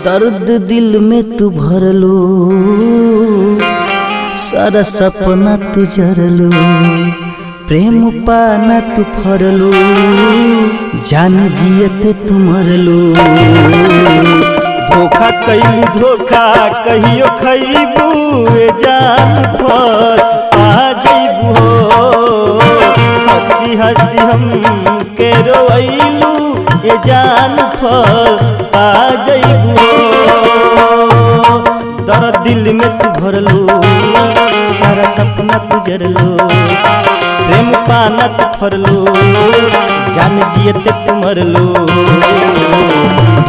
दर्द दिल में तू भरलो, सारा सपना तू जरलो, प्रेम पाना तू फरलो, जान जियते तू मरलो। धोखा कइलू धोखा कहियो खइबू ए जान पर आ जइबू हो। हंसी हंसी हम के रोइलू ए जान पर आ जइबू हो। दर्द दिल में तू भरलो, सारा सपना तू जरलो, प्रेम पाना तू फरलो, जान जियते तू मरलो।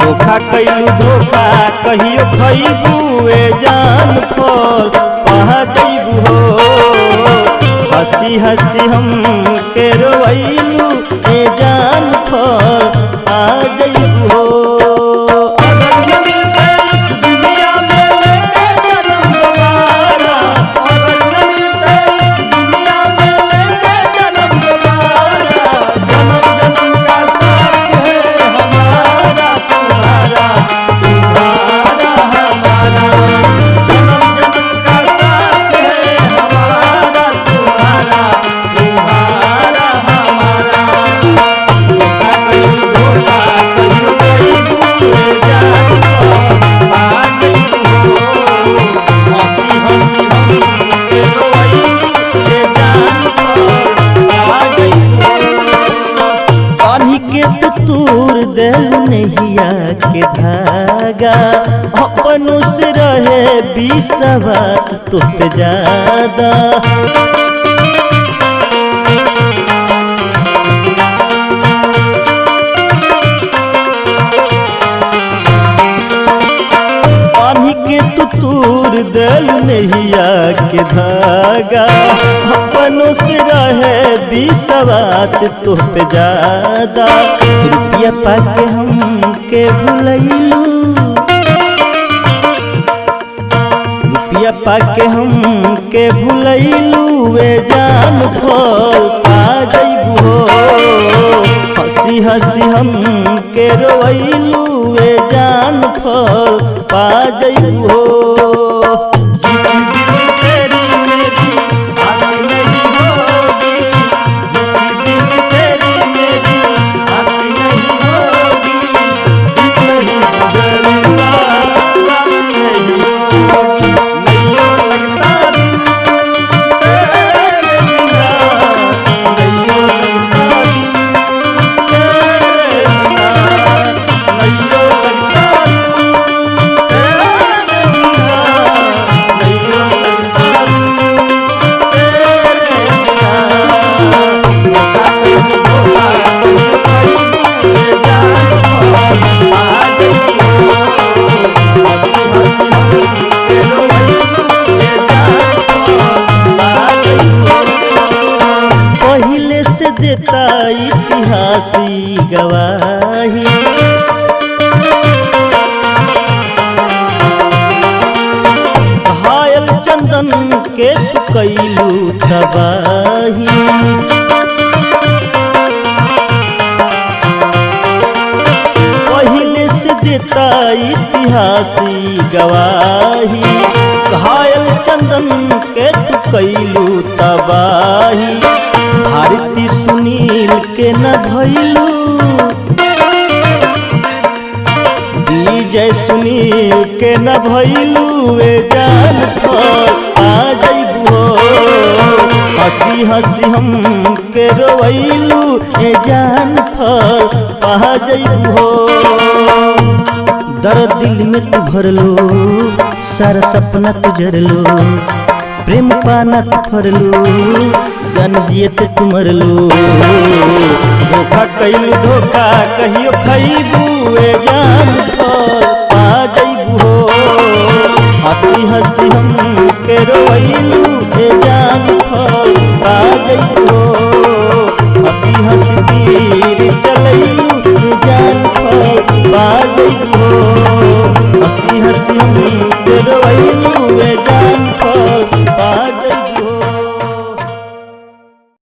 धोखा कइलू धोखा कहियो खइबू ए जान फल पहा जइबू हो। हंसी हंसी हम के रोइलू ए जान फल आ जइबू हो। तूर दिल नहिया के धागा, अपनों से रहे विश्वास तो पे ज्यादा। पानी के तूर दिल नहिया के धागा, अपनों से रहे विश्वास तो पे ज्यादा। रुपया पाके हम के भुलैलू, रुपया पाके हम के भुलैलू ए जान फल पा जइबू हो। हंसी हंसी हम के रोइलू ए जान फल पा जइबू हो। पहले से देता इतिहासी गवाही, घायल चंदन के तू कइलू तबाही। पहले से देता इतिहासी गवाही, घायल चंदन के तू कइलू तबाही। भारती सुनील के न भइलू, विजय सुनील के न भइलू ए जान फल आ जइबू हो। हंसी हंसी हम के रोइलू ए जान फल पा जइबू हो। दर्द दिल में तू भरलो, सारा सपना तू जरलो, प्रेम पाना तू फरलो, जान जियते तू मरलो। धोखा कइलू धोखा कहियो खइबू ए जान फल